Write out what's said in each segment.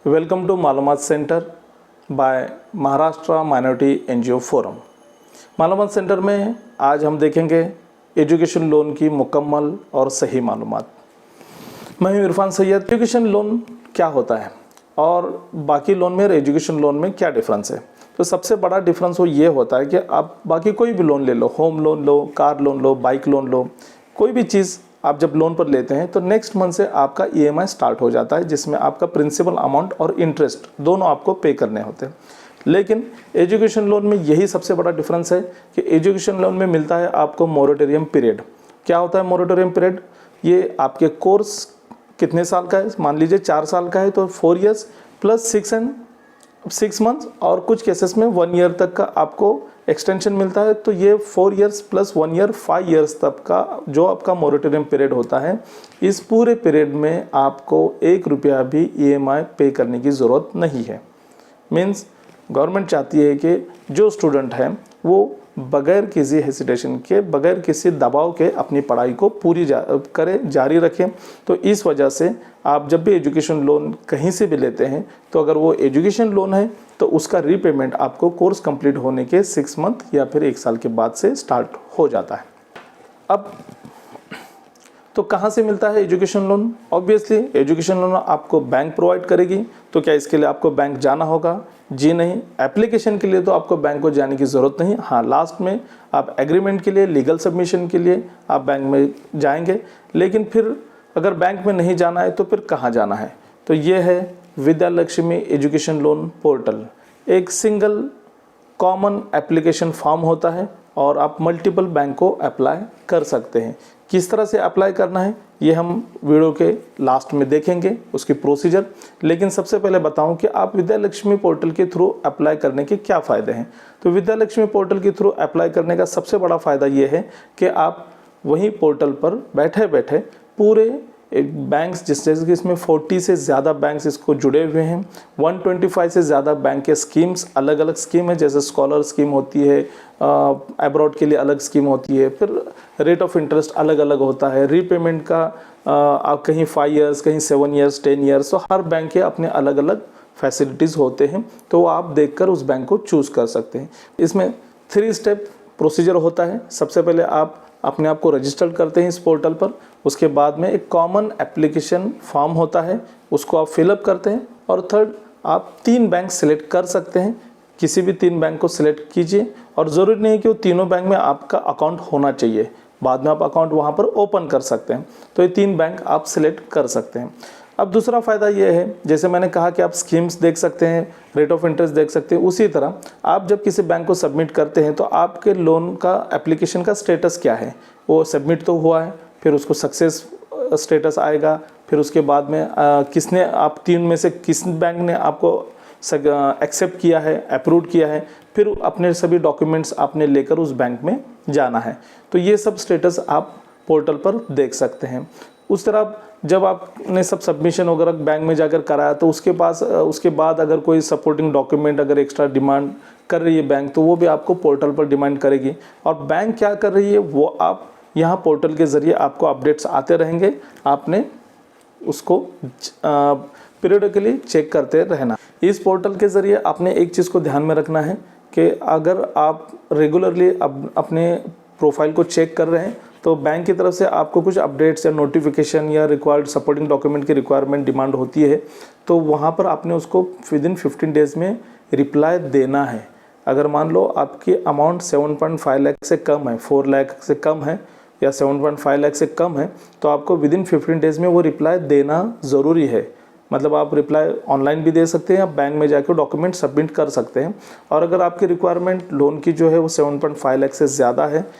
Welcome to मालूमात centre by Maharashtra minority NGO forum. मालूमात centre में आज हम देखेंगे एजुकेशन लोन की मुकम्मल और सही मालूमात। मैं हूं इरफान सैयद। एजुकेशन लोन क्या होता है और बाकी लोन में और एजुकेशन लोन में क्या डिफरेंस है? तो सबसे बड़ा डिफरेंस वो ये होता है कि आप बाकी कोई भी लोन ले लो, होम लोन लो, कार लोन लो, बाइक लोन लो, कोई भी चीज़ आप जब लोन पर लेते हैं तो नेक्स्ट मंथ से आपका ईएमआई स्टार्ट हो जाता है, जिसमें आपका प्रिंसिपल अमाउंट और इंटरेस्ट दोनों आपको पे करने होते हैं। लेकिन एजुकेशन लोन में यही सबसे बड़ा डिफरेंस है कि एजुकेशन लोन में मिलता है आपको मोरेटोरियम पीरियड। क्या होता है मोरेटोरियम पीरियड? ये आपके कोर्स कितने साल का है, मान लीजिए 4 साल का है तो 4 ईयर्स प्लस 6 मंथ्स और कुछ केसेस में 1 ईयर तक का आपको एक्सटेंशन मिलता है। तो ये 4 ईयर्स प्लस 1 ईयर 5 ईयर्स तक का जो आपका मोरेटोरियम पीरियड होता है, इस पूरे पीरियड में आपको 1 रुपया भी ईएमआई पे करने की ज़रूरत नहीं है। मीन्स गवर्नमेंट चाहती है कि जो स्टूडेंट हैं वो बगैर किसी हेसिटेशन के, बगैर किसी दबाव के अपनी पढ़ाई को पूरी जारी रखें। तो इस वजह से आप जब भी एजुकेशन लोन कहीं से भी लेते हैं तो अगर वो एजुकेशन लोन है तो उसका रीपेमेंट आपको कोर्स कंप्लीट होने के 6 मंथ या फिर 1 साल के बाद से स्टार्ट हो जाता है। अब तो कहाँ से मिलता है education loan? Obviously education loan आपको बैंक प्रोवाइड करेगी। तो क्या इसके लिए आपको बैंक जाना होगा? जी नहीं। एप्लीकेशन के लिए तो आपको बैंक को जाने की ज़रूरत नहीं। हाँ, लास्ट में आप एग्रीमेंट के लिए, लीगल सबमिशन के लिए आप बैंक में जाएंगे। लेकिन फिर अगर बैंक में नहीं जाना है तो फिर कहाँ जाना है? तो ये है Vidya Lakshmi education loan portal. एक सिंगल कॉमन एप्लीकेशन फॉर्म होता है और आप मल्टीपल बैंक को अप्लाई कर सकते हैं। किस तरह से अप्लाई करना है ये हम वीडियो के लास्ट में देखेंगे, उसकी प्रोसीजर। लेकिन सबसे पहले बताऊं कि आप विद्या लक्ष्मी पोर्टल के थ्रू अप्लाई करने के क्या फ़ायदे हैं। तो विद्या लक्ष्मी पोर्टल के थ्रू अप्लाई करने का सबसे बड़ा फ़ायदा ये है कि आप वहीं पोर्टल पर बैठे बैठे पूरे बैंक्स, जैसे कि इसमें 40 से ज़्यादा बैंक्स इसको जुड़े हुए हैं, 125 से ज़्यादा बैंक के स्कीम्स, अलग अलग स्कीम है, जैसे स्कॉलर स्कीम होती है, अब्रॉड के लिए अलग स्कीम होती है, फिर रेट ऑफ इंटरेस्ट अलग अलग होता है, रीपेमेंट का आप कहीं 5 ईयर्स, कहीं 7 ईयर्स, 10 ईयर्स, तो हर बैंक के अपने अलग अलग फैसिलिटीज़ होते हैं। तो आप देखकर उस बैंक को चूज़ कर सकते हैं। इसमें 3 स्टेप प्रोसीजर होता है। सबसे पहले आप अपने आप को रजिस्टर करते हैं इस पोर्टल पर। उसके बाद में एक कॉमन एप्लीकेशन फॉर्म होता है, उसको आप फिलअप करते हैं। और थर्ड, आप 3 बैंक सिलेक्ट कर सकते हैं। किसी भी 3 बैंक को सिलेक्ट कीजिए और ज़रूरी नहीं कि वो तीनों बैंक में आपका अकाउंट होना चाहिए, बाद में आप अकाउंट वहाँ पर ओपन कर सकते हैं। तो ये 3 बैंक आप सिलेक्ट कर सकते हैं। अब दूसरा फ़ायदा ये है, जैसे मैंने कहा कि आप स्कीम्स देख सकते हैं, रेट ऑफ इंटरेस्ट देख सकते हैं, उसी तरह आप जब किसी बैंक को सबमिट करते हैं तो आपके लोन का एप्लीकेशन का स्टेटस क्या है, वो सबमिट तो हुआ है, फिर उसको सक्सेस स्टेटस आएगा, फिर उसके बाद में किसने, आप 3 में से किस बैंक ने आपको एक्सेप्ट किया है, अप्रूव किया है, फिर अपने सभी डॉक्यूमेंट्स आपने लेकर उस बैंक में जाना है। तो ये सब स्टेटस आप पोर्टल पर देख सकते हैं। उस तरह जब आपने सब सबमिशन वगैरह बैंक में जाकर कराया तो उसके बाद अगर कोई सपोर्टिंग डॉक्यूमेंट अगर एक्स्ट्रा डिमांड कर रही है बैंक, तो वो भी आपको पोर्टल पर डिमांड करेगी। और बैंक क्या कर रही है वो आप यहाँ पोर्टल के ज़रिए आपको अपडेट्स आते रहेंगे, आपने उसको पीरियडिकली चेक करते रहना। इस पोर्टल के ज़रिए आपने एक चीज़ को ध्यान में रखना है कि अगर आप रेगुलरली अपने प्रोफाइल को चेक कर रहे हैं तो बैंक की तरफ से आपको कुछ अपडेट्स या नोटिफिकेशन या रिक्वायर्ड सपोर्टिंग डॉक्यूमेंट की रिक्वायरमेंट डिमांड होती है, तो वहाँ पर आपने उसको विदिन 15 डेज़ में रिप्लाई देना है। अगर मान लो आपकी अमाउंट 7.5 लाख से कम है, 4 लाख से कम है या 7.5 लाख से कम है, तो आपको विदिन 15 डेज़ में वो रिप्लाई देना ज़रूरी है। मतलब आप रिप्लाई ऑनलाइन भी दे सकते हैं या बैंक में जाकर डॉक्यूमेंट सबमिट कर सकते हैं। और अगर आपकी रिक्वायरमेंट लोन की जो है वो 7.5 लाख से ज़्यादा है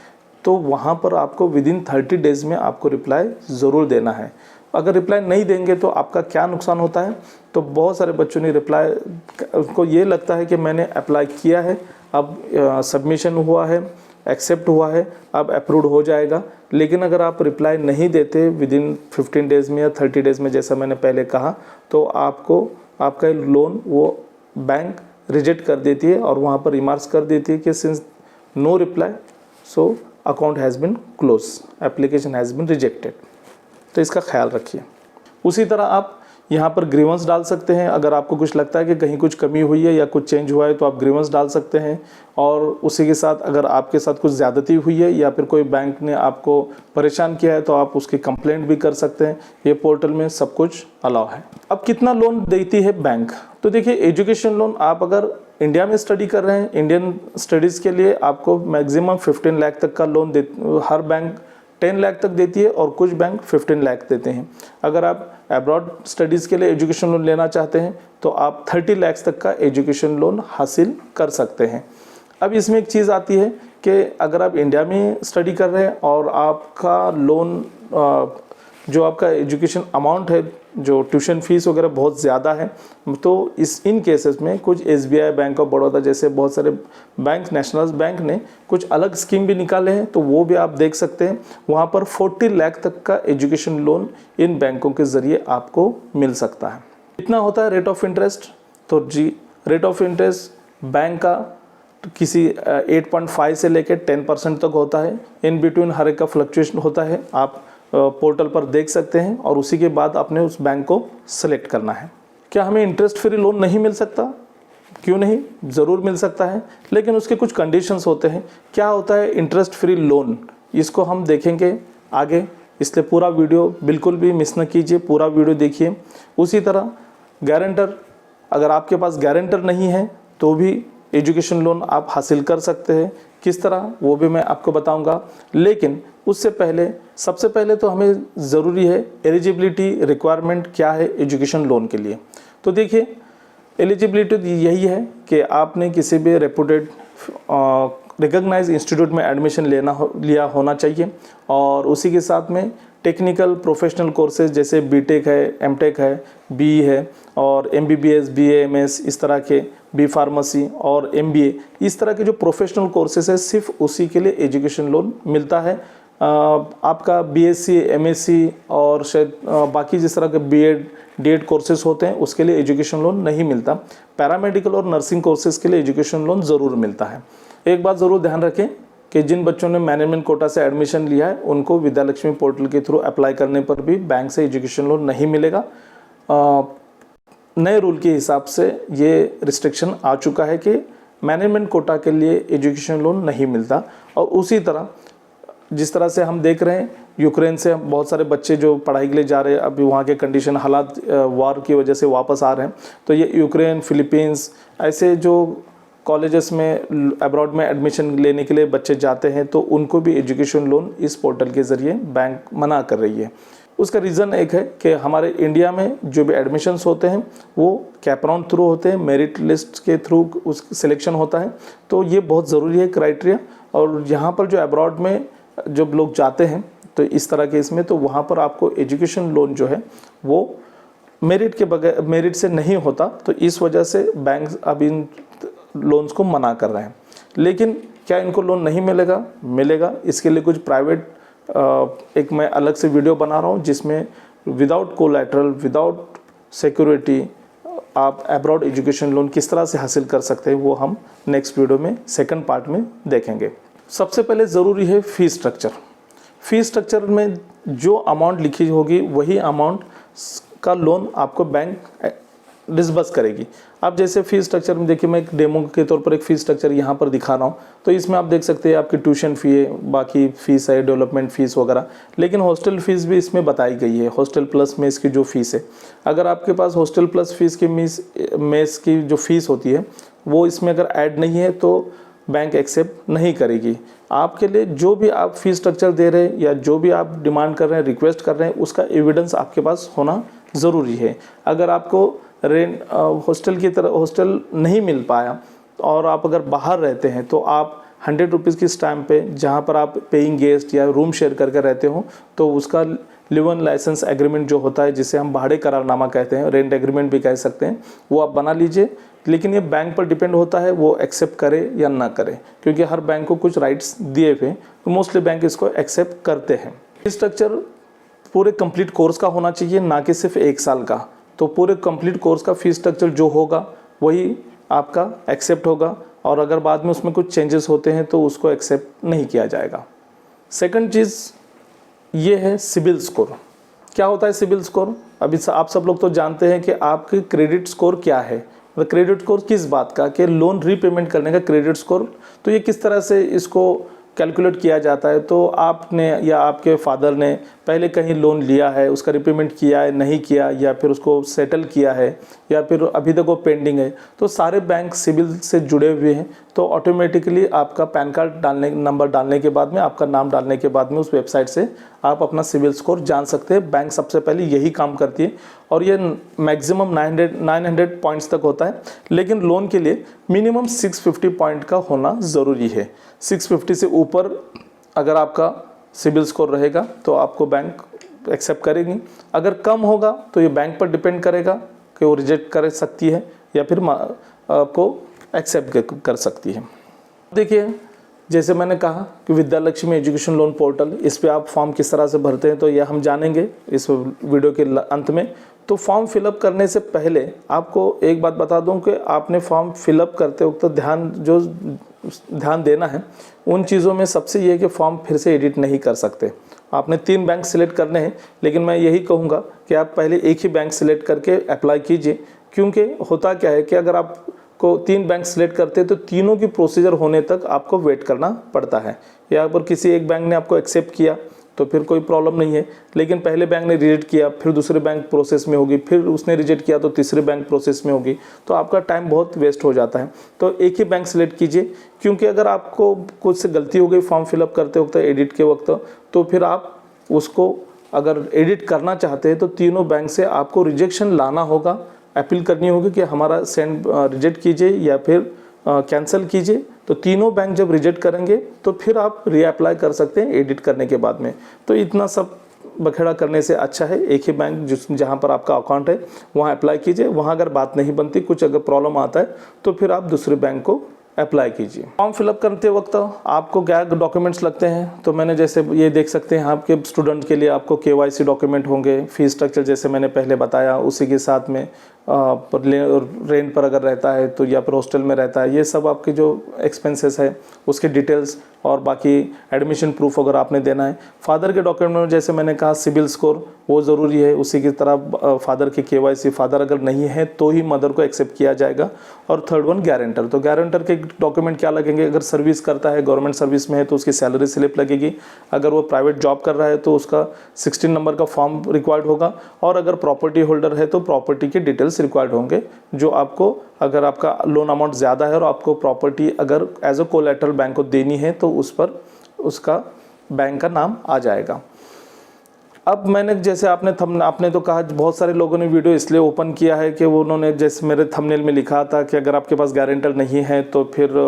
तो वहाँ पर आपको विदिन 30 डेज़ में आपको रिप्लाई ज़रूर देना है। अगर रिप्लाई नहीं देंगे तो आपका क्या नुकसान होता है? तो बहुत सारे बच्चों ने रिप्लाई, उनको ये लगता है कि मैंने अप्लाई किया है, अब सबमिशन हुआ है, एक्सेप्ट हुआ है, अब अप्रूव्ड हो जाएगा। लेकिन अगर आप रिप्लाई नहीं देते विदिन 15 डेज़ में या 30 डेज़ में, जैसा मैंने पहले कहा, तो आपको आपका लोन वो बैंक रिजेक्ट कर देती है और वहाँ पर रिमार्क्स कर देती है कि since no reply so account has been closed, application has been rejected. तो इसका ख्याल रखिए। उसी तरह आप यहाँ पर ग्रीवेंस डाल सकते हैं। अगर आपको कुछ लगता है कि कहीं कुछ कमी हुई है या कुछ चेंज हुआ है तो आप ग्रीवेंस डाल सकते हैं। और उसी के साथ अगर आपके साथ कुछ ज़्यादती हुई है या फिर कोई बैंक ने आपको परेशान किया है तो आप उसकी कंप्लेंट भी कर सकते हैं। ये पोर्टल में सब कुछ अलाउ है। अब कितना लोन देती है बैंक? तो देखिए, एजुकेशन लोन आप अगर इंडिया में स्टडी कर रहे हैं, इंडियन स्टडीज़ के लिए आपको मैक्सिमम 15 लाख तक का लोन हर बैंक 10 लाख तक देती है और कुछ बैंक 15 लाख देते हैं। अगर आप अब्रॉड स्टडीज़ के लिए एजुकेशन लोन लेना चाहते हैं तो आप 30 लाख तक का एजुकेशन लोन हासिल कर सकते हैं। अब इसमें एक चीज़ आती है कि अगर आप इंडिया में स्टडी कर रहे हैं और आपका लोन जो आपका एजुकेशन अमाउंट है, जो ट्यूशन फीस वगैरह बहुत ज़्यादा है, तो इन केसेस में कुछ SBI, बैंक ऑफ बड़ौदा जैसे बहुत सारे बैंक, नेशनल बैंक ने कुछ अलग स्कीम भी निकाले हैं, तो वो भी आप देख सकते हैं। वहाँ पर 40 लाख तक का एजुकेशन लोन इन बैंकों के ज़रिए आपको मिल सकता है। कितना होता है रेट ऑफ इंटरेस्ट? तो जी, रेट ऑफ इंटरेस्ट बैंक का किसी 8.5 से लेकर 10% तक होता है। इन बिटवीन हर एक का फ्लक्चुएशन होता है। आप पोर्टल पर देख सकते हैं और उसी के बाद आपने उस बैंक को सेलेक्ट करना है। क्या हमें इंटरेस्ट फ्री लोन नहीं मिल सकता? क्यों नहीं, ज़रूर मिल सकता है, लेकिन उसके कुछ कंडीशंस होते हैं। क्या होता है इंटरेस्ट फ्री लोन, इसको हम देखेंगे आगे, इसलिए पूरा वीडियो बिल्कुल भी मिस न कीजिए, पूरा वीडियो देखिए। उसी तरह गारंटर, अगर आपके पास गारंटर नहीं है तो भी एजुकेशन लोन आप हासिल कर सकते हैं। किस तरह, वो भी मैं आपको बताऊंगा। लेकिन उससे पहले, सबसे पहले तो हमें ज़रूरी है एलिजिबिलिटी रिक्वायरमेंट क्या है एजुकेशन लोन के लिए। तो देखिए, एलिजिबिलिटी यही है कि आपने किसी भी रेपुटेड रिकॉग्नाइज इंस्टीट्यूट में एडमिशन लिया होना चाहिए और उसी के साथ में टेक्निकल प्रोफेशनल कोर्सेज जैसे बीटेक है, एमटेक है, बीई है और MBBS, BA, MS, इस तरह के बी फार्मेसी और MBA, इस तरह के जो प्रोफेशनल कोर्सेज है, सिर्फ उसी के लिए एजुकेशन लोन मिलता है। आपका BSc, MSc और शायद बाकी जिस तरह के BEd, DEd कोर्सेज होते हैं उसके लिए एजुकेशन लोन नहीं मिलता। पैरामेडिकल और नर्सिंग कोर्सेज के लिए एजुकेशन लोन ज़रूर मिलता है। एक बात ज़रूर ध्यान रखें कि जिन बच्चों ने मैनेजमेंट कोटा से एडमिशन लिया है उनको विद्यालक्ष्मी पोर्टल के थ्रू अप्लाई करने पर भी बैंक से एजुकेशन लोन नहीं मिलेगा। नए रूल के हिसाब से ये रिस्ट्रिक्शन आ चुका है कि मैनेजमेंट कोटा के लिए एजुकेशन लोन नहीं मिलता। और उसी तरह जिस तरह से हम देख रहे हैं, यूक्रेन से बहुत सारे बच्चे जो पढ़ाई के लिए जा रहे हैं, अभी वहाँ के कंडीशन, हालात वार की वजह से वापस आ रहे हैं, तो ये यूक्रेन, फिलीपींस, ऐसे जो कॉलेजेस में अब्रॉड में एडमिशन लेने के लिए बच्चे जाते हैं तो उनको भी एजुकेशन लोन इस पोर्टल के ज़रिए बैंक मना कर रही है। उसका रीज़न एक है कि हमारे इंडिया में जो भी एडमिशन्स होते हैं वो कैप राउंड थ्रू होते हैं, मेरिट लिस्ट के थ्रू उस सिलेक्शन होता है, तो ये बहुत ज़रूरी है क्राइटेरिया। और यहाँ पर जो अब्रॉड में जब लोग जाते हैं तो इस तरह के इसमें, तो वहाँ पर आपको एजुकेशन लोन जो है वो मेरिट के बगैर, मेरिट से नहीं होता, तो इस वजह से बैंक अब इन लोन्स को मना कर रहे हैं। लेकिन क्या इनको लोन नहीं मिलेगा? मिलेगा। इसके लिए कुछ प्राइवेट, एक मैं अलग से वीडियो बना रहा हूँ जिसमें विदाउट कोलैटरल, विदाउट सिक्योरिटी आप अब्रॉड एजुकेशन लोन किस तरह से हासिल कर सकते हैं, वो हम नेक्स्ट वीडियो में सेकंड पार्ट में देखेंगे। सबसे पहले ज़रूरी है फीस स्ट्रक्चर। फीस स्ट्रक्चर में जो अमाउंट लिखी होगी वही अमाउंट का लोन आपको बैंक डिसबर्स करेगी। आप जैसे फीस स्ट्रक्चर में देखिए, मैं एक डेमो के तौर पर एक फ़ीस स्ट्रक्चर यहाँ पर दिखा रहा हूँ, तो इसमें आप देख सकते हैं आपकी ट्यूशन फ़ी है, बाकी फ़ीस है, डेवलपमेंट फ़ीस वगैरह, लेकिन हॉस्टल फ़ीस भी इसमें बताई गई है। हॉस्टल प्लस मेस की जो फ़ीस है, अगर आपके पास हॉस्टल प्लस फीस की मेस की जो फ़ीस होती है वो इसमें अगर ऐड नहीं है तो बैंक एक्सेप्ट नहीं करेगी। आपके लिए जो भी आप फीस स्ट्रक्चर दे रहे हैं या जो भी आप डिमांड कर रहे हैं, रिक्वेस्ट कर रहे हैं, उसका एविडेंस आपके पास होना ज़रूरी है। अगर आपको रेंट हॉस्टल की तरह हॉस्टल नहीं मिल पाया और आप अगर बाहर रहते हैं तो आप 100 रुपीज़ की स्टैम्प पे, जहाँ पर आप पेइंग गेस्ट या रूम शेयर करके रहते हो, तो उसका लिव इन लाइसेंस एग्रीमेंट जो होता है, जिसे हम भाड़े करारनामा कहते हैं, रेंट एग्रीमेंट भी कह सकते हैं, वो आप बना लीजिए। लेकिन ये बैंक पर डिपेंड होता है वो एक्सेप्ट करे या ना करे, क्योंकि हर बैंक को कुछ राइट्स दिए हुए, तो मोस्टली बैंक इसको एक्सेप्ट करते हैं। स्ट्रक्चर पूरे कंप्लीट कोर्स का होना चाहिए, ना कि सिर्फ 1 साल का। तो पूरे कंप्लीट कोर्स का फीस स्ट्रक्चर जो होगा वही आपका एक्सेप्ट होगा, और अगर बाद में उसमें कुछ चेंजेस होते हैं तो उसको एक्सेप्ट नहीं किया जाएगा। सेकंड चीज़ ये है सिबिल स्कोर। क्या होता है सिबिल स्कोर? अभी आप सब लोग तो जानते हैं कि आपके क्रेडिट स्कोर क्या है। मतलब क्रेडिट स्कोर किस बात का, कि लोन रीपेमेंट करने का क्रेडिट स्कोर। तो ये किस तरह से इसको कैलकुलेट किया जाता है? तो आपने या आपके फादर ने पहले कहीं लोन लिया है, उसका रिपेमेंट किया है, नहीं किया, या फिर उसको सेटल किया है, या फिर अभी तक वो पेंडिंग है, तो सारे बैंक सिबिल से जुड़े हुए हैं। तो ऑटोमेटिकली आपका पैन कार्ड नंबर डालने के बाद में, आपका नाम डालने के बाद में उस वेबसाइट से आप अपना सिबिल स्कोर जान सकते हैं। बैंक सबसे पहले यही काम करती है और ये मैक्सिमम 900 पॉइंट्स तक होता है, लेकिन लोन के लिए मिनिमम 650 पॉइंट का होना ज़रूरी है। 650 से ऊपर अगर आपका सिबिल स्कोर रहेगा तो आपको बैंक एक्सेप्ट करेगी। अगर कम होगा तो ये बैंक पर डिपेंड करेगा कि वो रिजेक्ट कर सकती है या फिर आपको एक्सेप्ट कर सकती है। देखिए, जैसे मैंने कहा कि Vidya Lakshmi education loan portal, इस पे आप फॉर्म किस तरह से भरते हैं तो यह हम जानेंगे इस वीडियो के अंत में। तो फॉर्म फिलअप करने से पहले आपको एक बात बता दूं कि आपने फॉर्म फिलअप करते वक्त ध्यान देना है उन चीज़ों में। सबसे ये है कि फॉर्म फिर से एडिट नहीं कर सकते। आपने 3 बैंक सिलेक्ट करने हैं, लेकिन मैं यही कहूँगा कि आप पहले एक ही बैंक सिलेक्ट करके अप्लाई कीजिए। क्योंकि होता क्या है कि अगर आप को 3 बैंक सिलेक्ट करते हैं तो तीनों की प्रोसीजर होने तक आपको वेट करना पड़ता है। या अगर किसी एक बैंक ने आपको एक्सेप्ट किया तो फिर कोई प्रॉब्लम नहीं है, लेकिन पहले बैंक ने रिजेक्ट किया, फिर दूसरे बैंक प्रोसेस में होगी, फिर उसने रिजेक्ट किया तो तीसरे बैंक प्रोसेस में होगी, तो आपका टाइम बहुत वेस्ट हो जाता है। तो एक ही बैंक सिलेक्ट कीजिए, क्योंकि अगर आपको कुछ से गलती हो गई फॉर्म फिलअप करते वक्त, एडिट के वक्त, तो फिर आप उसको अगर एडिट करना चाहते हैं तो तीनों बैंक से आपको रिजेक्शन लाना होगा, अपील करनी होगी कि हमारा सेंड रिजेक्ट कीजिए या फिर कैंसिल कीजिए। तो तीनों बैंक जब रिजेक्ट करेंगे तो फिर आप रीअप्लाई कर सकते हैं एडिट करने के बाद में। तो इतना सब बखेड़ा करने से अच्छा है एक ही बैंक जहाँ पर आपका अकाउंट है वहाँ अप्लाई कीजिए। वहाँ अगर बात नहीं बनती, कुछ अगर प्रॉब्लम आता है तो फिर आप दूसरे बैंक को अप्लाई कीजिए। फॉर्म फिलअप करते वक्त आपको क्या डॉक्यूमेंट्स लगते हैं, तो मैंने जैसे ये देख सकते हैं आपके स्टूडेंट के लिए आपको KYC डॉक्यूमेंट होंगे, फीस स्ट्रक्चर जैसे मैंने पहले बताया, उसी के साथ में रेंट पर अगर रहता है तो या फिर हॉस्टल में रहता है, ये सब आपके जो एक्सपेंसेस है उसके डिटेल्स, और बाकी एडमिशन प्रूफ अगर आपने देना है। फादर के डॉक्यूमेंट में जैसे मैंने कहा सिबिल स्कोर वो ज़रूरी है, उसी की तरह फादर की KYC, फादर अगर नहीं है तो ही मदर को एक्सेप्ट किया जाएगा। और थर्ड वन गारंटर, तो गारंटर के डॉक्यूमेंट क्या लगेंगे? अगर सर्विस करता है, गवर्नमेंट सर्विस में है तो उसकी सैलरी स्लिप लगेगी, अगर वो प्राइवेट जॉब कर रहा है तो उसका 16 नंबर का फॉर्म रिक्वायर्ड होगा, और अगर प्रॉपर्टी होल्डर है तो प्रॉपर्टी के डिटेल्स रिक्वायर्ड होंगे, जो आपको अगर आपका लोन अमाउंट ज़्यादा है और आपको प्रॉपर्टी अगर एज अ कोलैटरल बैंक को देनी है तो उस पर उसका बैंक का नाम आ जाएगा। अब मैंने जैसे आपने तो कहा, बहुत सारे लोगों ने वीडियो इसलिए ओपन किया है कि वो उन्होंने जैसे मेरे थंबनेल में लिखा था कि अगर आपके पास गारंटर नहीं है तो फिर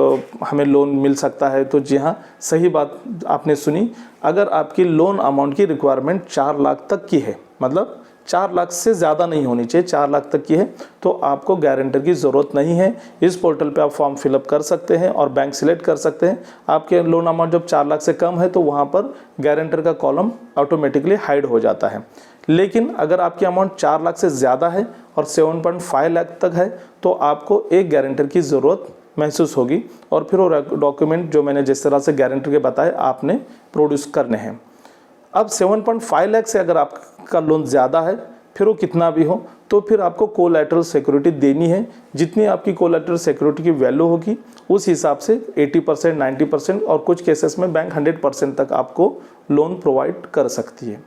हमें लोन मिल सकता है। तो जी हाँ, सही बात आपने सुनी। अगर आपकी लोन अमाउंट की रिक्वायरमेंट 4 लाख तक की है, मतलब 4 लाख से ज़्यादा नहीं होनी चाहिए, 4 लाख तक की है, तो आपको गारंटर की ज़रूरत नहीं है। इस पोर्टल पे आप फॉर्म फिलअप कर सकते हैं और बैंक सिलेक्ट कर सकते हैं। आपके लोन अमाउंट जब 4 लाख से कम है तो वहाँ पर गारंटर का कॉलम ऑटोमेटिकली हाइड हो जाता है। लेकिन अगर आपकी अमाउंट 4 लाख से ज़्यादा है और 7.5 लाख तक है तो आपको एक गारंटर की ज़रूरत महसूस होगी, और फिर वो डॉक्यूमेंट जो मैंने जिस तरह से गारंटर के बताए आपने प्रोड्यूस करने हैं। अब 7.5 लाख से अगर आपका लोन ज़्यादा है, फिर वो कितना भी हो, तो फिर आपको कोलैटरल सिक्योरिटी देनी है। जितनी आपकी कोलैटरल सिक्योरिटी की वैल्यू होगी उस हिसाब से 80%, 90% और कुछ केसेस में बैंक 100% तक आपको लोन प्रोवाइड कर सकती है।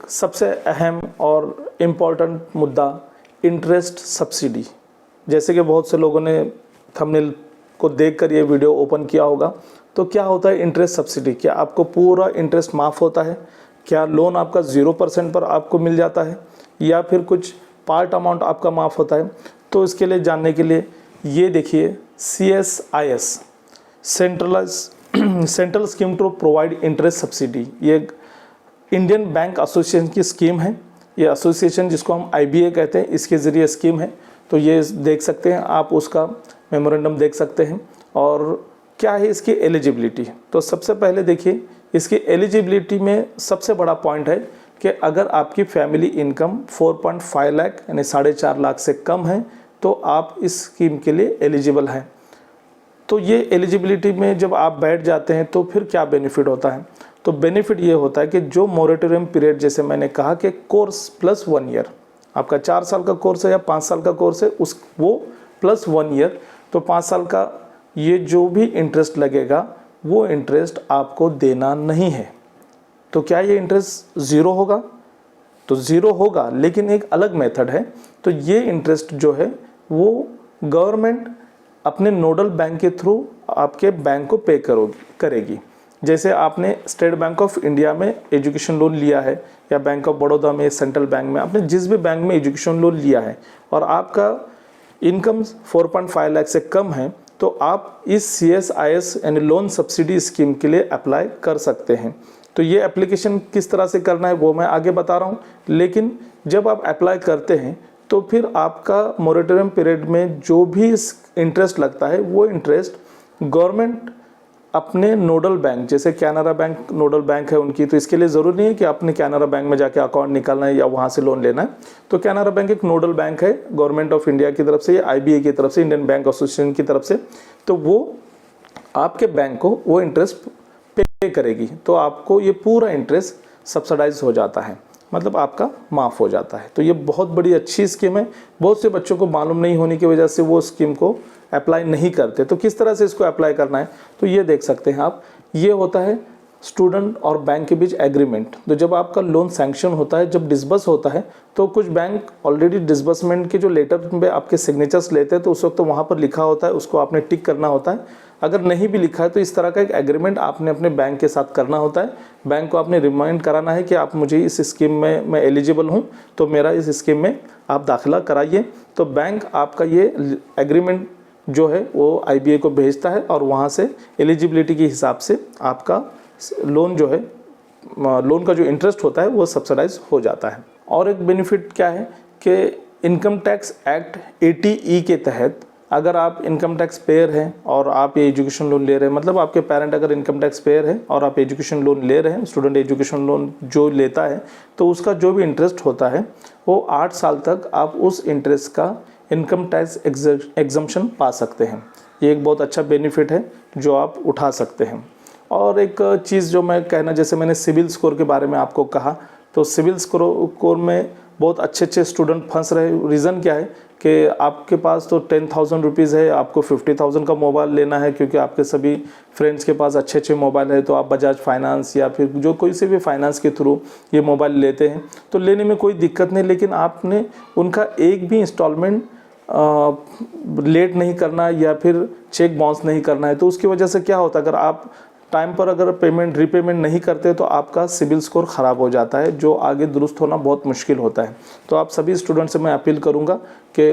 सबसे अहम और इम्पॉर्टेंट मुद्दा इंटरेस्ट सब्सिडी। जैसे कि बहुत से लोगों ने थंबनेल को देखकर ये वीडियो ओपन किया होगा, तो क्या होता है इंटरेस्ट सब्सिडी? क्या आपको पूरा इंटरेस्ट माफ़ होता है? क्या लोन आपका 0% पर आपको मिल जाता है, या फिर कुछ पार्ट अमाउंट आपका माफ़ होता है? तो इसके लिए जानने के लिए ये देखिए, CSIS central scheme to provide interest subsidy, ये इंडियन बैंक एसोसिएशन की स्कीम है। ये एसोसिएशन जिसको हम IBA कहते हैं, इसके ज़रिए स्कीम है। तो ये देख सकते हैं आप, उसका मेमोरेंडम देख सकते हैं। और क्या है इसकी एलिजिबिलिटी? तो सबसे पहले देखिए, इसकी एलिजिबिलिटी में सबसे बड़ा पॉइंट है कि अगर आपकी फैमिली इनकम 4.5 लाख यानी 4.5 लाख से कम है तो आप इस स्कीम के लिए एलिजिबल हैं। तो ये एलिजिबिलिटी में जब आप बैठ जाते हैं तो फिर क्या बेनिफिट होता है? तो बेनिफिट ये होता है कि जो मोरेटोरियम पीरियड, जैसे मैंने कहा कि कोर्स प्लस 1 ईयर, आपका 4 साल का कोर्स है या 5 साल का कोर्स है, उस वो प्लस 1 ईयर, तो 5 साल का ये जो भी इंटरेस्ट लगेगा वो इंटरेस्ट आपको देना नहीं है। तो क्या ये इंटरेस्ट ज़ीरो होगा? तो ज़ीरो होगा, लेकिन एक अलग मेथड है। तो ये इंटरेस्ट जो है वो गवर्नमेंट अपने नोडल बैंक के थ्रू आपके बैंक को पे करेगी। जैसे आपने स्टेट बैंक ऑफ इंडिया में एजुकेशन लोन लिया है या बैंक ऑफ बड़ौदा में, सेंट्रल बैंक में, आपने जिस भी बैंक में एजुकेशन लोन लिया है और आपका इनकम 4.5 लाख से कम है, तो आप इस CSIS यानी लोन सब्सिडी स्कीम के लिए अप्लाई कर सकते हैं। तो ये एप्लीकेशन किस तरह से करना है वो मैं आगे बता रहा हूँ, लेकिन जब आप अप्लाई करते हैं तो फिर आपका मोरेटोरियम पीरियड में जो भी इंटरेस्ट लगता है वो इंटरेस्ट गवर्नमेंट अपने नोडल बैंक, जैसे कैनरा बैंक नोडल बैंक है उनकी, तो इसके लिए ज़रूरी नहीं है कि आपने कैनरा बैंक में जाके अकाउंट निकालना है या वहाँ से लोन लेना है। तो कैनरा बैंक एक नोडल बैंक है गवर्नमेंट ऑफ इंडिया की तरफ से या IBA की तरफ से, इंडियन बैंक एसोसिएशन की तरफ से, तो वो आपके बैंक को वो इंटरेस्ट पे करेगी। तो आपको ये पूरा इंटरेस्ट सब्सिडाइज हो जाता है, मतलब आपका माफ़ हो जाता है। तो ये बहुत बड़ी अच्छी स्कीम है। बहुत से बच्चों को मालूम नहीं होने की वजह से वो स्कीम को अप्लाई नहीं करते। तो किस तरह से इसको अप्लाई करना है, तो ये देख सकते हैं आप। ये होता है स्टूडेंट और बैंक के बीच एग्रीमेंट। तो जब आपका लोन सैंक्शन होता है, जब डिसबर्स होता है, तो कुछ बैंक ऑलरेडी डिसबर्समेंट के जो लेटर पे आपके सिग्नेचर्स लेते हैं, तो उस वक्त तो वहाँ पर लिखा होता है, उसको आपने टिक करना होता है। अगर नहीं भी लिखा है तो इस तरह का एक एग्रीमेंट आपने अपने बैंक के साथ करना होता है। बैंक को आपने रिमाइंड कराना है कि आप मुझे इस स्कीम में मैं एलिजिबल हूँ, तो मेरा इस स्कीम में आप दाखिला कराइए। तो बैंक आपका ये एग्रीमेंट जो है वो IBA को भेजता है और वहाँ से एलिजिबिलिटी के हिसाब से आपका लोन जो है, लोन का जो इंटरेस्ट होता है वो सब्सिडाइज हो जाता है। और एक बेनिफिट क्या है कि इनकम टैक्स एक्ट 80E के तहत अगर आप इनकम टैक्स पेयर हैं और आप ये एजुकेशन लोन ले रहे हैं, मतलब आपके पेरेंट अगर इनकम टैक्स पेयर है और आप एजुकेशन लोन ले रहे हैं, स्टूडेंट एजुकेशन लोन जो लेता है, तो उसका जो भी इंटरेस्ट होता है वो 8 साल तक आप उस इंटरेस्ट का इनकम टैक्स एग्जम्पशन पा सकते हैं। ये एक बहुत अच्छा बेनिफिट है जो आप उठा सकते हैं। और एक चीज़ जो मैं कहना, जैसे मैंने सिविल स्कोर के बारे में आपको कहा, तो सिविल स्कोर में बहुत अच्छे स्टूडेंट फंस रहे। रीज़न क्या है कि आपके पास तो 10,000 रुपीज़ है, आपको 50,000 का मोबाइल लेना है क्योंकि आपके सभी फ्रेंड्स के पास अच्छे मोबाइल है, तो आप बजाज फाइनेंस या फिर जो कोई से भी फाइनेंस के थ्रू ये मोबाइल लेते हैं, तो लेने में कोई दिक्कत नहीं। लेकिन आपने उनका एक भी इंस्टॉलमेंट लेट नहीं करना या फिर चेक बाउंस नहीं करना है। तो उसकी वजह से क्या होता है, अगर आप टाइम पर अगर रीपेमेंट नहीं करते तो आपका सिविल स्कोर ख़राब हो जाता है, जो आगे दुरुस्त होना बहुत मुश्किल होता है। तो आप सभी स्टूडेंट से मैं अपील करूंगा कि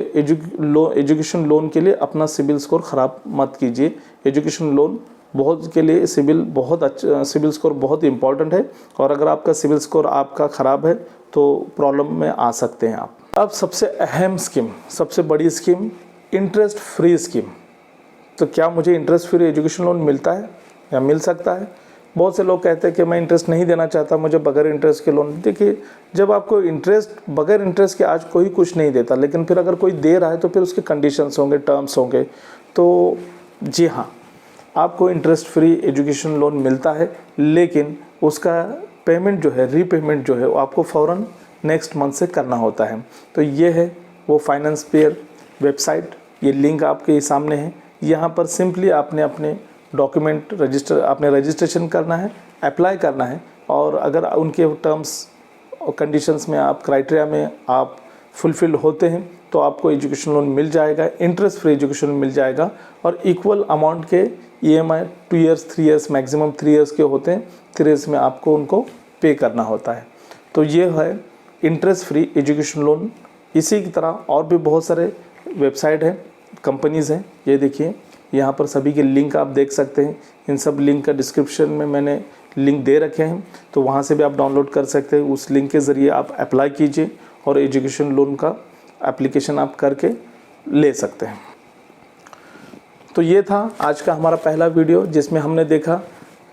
एजुकेशन लोन के लिए अपना सिविल स्कोर ख़राब मत कीजिए। एजुकेशन लोन बहुत के लिए सिविल स्कोर बहुत इंपॉर्टेंट है, और अगर आपका सिविल स्कोर आपका ख़राब है तो प्रॉब्लम में आ सकते हैं आप। अब सबसे अहम स्कीम, सबसे बड़ी स्कीम, इंटरेस्ट फ्री स्कीम। तो क्या मुझे इंटरेस्ट फ्री एजुकेशन लोन मिलता है या मिल सकता है? बहुत से लोग कहते हैं कि मैं इंटरेस्ट नहीं देना चाहता, मुझे बगैर इंटरेस्ट के लोन। देखिए, जब आपको बगैर इंटरेस्ट के आज कोई कुछ नहीं देता, लेकिन फिर अगर कोई दे रहा है तो फिर उसके कंडीशंस होंगे, टर्म्स होंगे। तो जी हाँ, आपको इंटरेस्ट फ्री एजुकेशन लोन मिलता है, लेकिन उसका पेमेंट जो है, रीपेमेंट जो है, वो आपको फ़ौरन नेक्स्ट मंथ से करना होता है। तो ये है वो फाइनेंस पेयर वेबसाइट, ये लिंक आपके सामने है। यहाँ पर सिंपली आपने अपने डॉक्यूमेंट रजिस्ट्रेशन करना है, अप्लाई करना है, और अगर उनके टर्म्स और कंडीशंस में आप क्राइटेरिया में आप फुलफिल होते हैं तो आपको एजुकेशन लोन मिल जाएगा, इंटरेस्ट फ्री एजुकेशन मिल जाएगा। और इक्वल अमाउंट के EMI 2 years 3 years maximum 3 years के होते हैं, 3 ईयर्स में आपको उनको पे करना होता है। तो ये है इंटरेस्ट फ्री एजुकेशन लोन। इसी की तरह और भी बहुत सारे वेबसाइट हैं, कंपनीज़ हैं। ये देखिए, यहाँ पर सभी के लिंक आप देख सकते हैं। इन सब लिंक का डिस्क्रिप्शन में मैंने लिंक दे रखे हैं, तो वहाँ से भी आप डाउनलोड कर सकते हैं। उस लिंक के ज़रिए आप अप्लाई कीजिए और एजुकेशन लोन का एप्लीकेशन आप करके ले सकते हैं। तो ये था आज का हमारा पहला वीडियो, जिसमें हमने देखा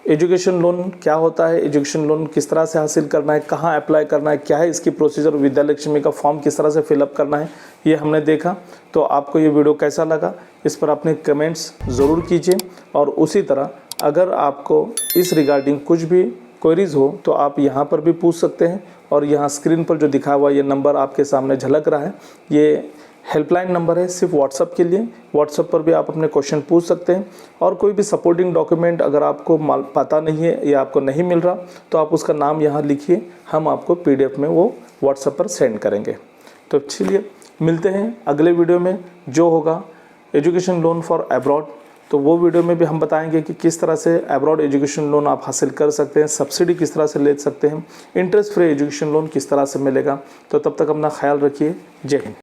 एजुकेशन लोन क्या होता है, एजुकेशन लोन किस तरह से हासिल करना है, कहाँ अप्लाई करना है, क्या है इसकी प्रोसीजर, विद्यालक्ष्मी का फॉर्म किस तरह से फिलअप करना है, ये हमने देखा। तो आपको ये वीडियो कैसा लगा, इस पर अपने कमेंट्स ज़रूर कीजिए। और उसी तरह अगर आपको इस रिगार्डिंग कुछ भी क्वेरीज हो तो आप यहाँ पर भी पूछ सकते हैं। और यहाँ स्क्रीन पर जो दिखा हुआ ये नंबर आपके सामने झलक रहा है, ये हेल्पलाइन नंबर है सिर्फ व्हाट्सअप के लिए। व्हाट्सअप पर भी आप अपने क्वेश्चन पूछ सकते हैं। और कोई भी सपोर्टिंग डॉक्यूमेंट अगर आपको पता नहीं है या आपको नहीं मिल रहा तो आप उसका नाम यहाँ लिखिए, हम आपको PDF में वो व्हाट्सअप पर सेंड करेंगे। तो चलिए मिलते हैं अगले वीडियो में, जो होगा एजुकेशन लोन फॉर अब्रॉड। तो वो वीडियो में भी हम बताएंगे कि किस तरह से अब्रॉड एजुकेशन लोन आप हासिल कर सकते हैं, सब्सिडी किस तरह से ले सकते हैं, इंटरेस्ट फ्री एजुकेशन लोन किस तरह से मिलेगा। तो तब तक अपना ख्याल रखिए। जय हिंद।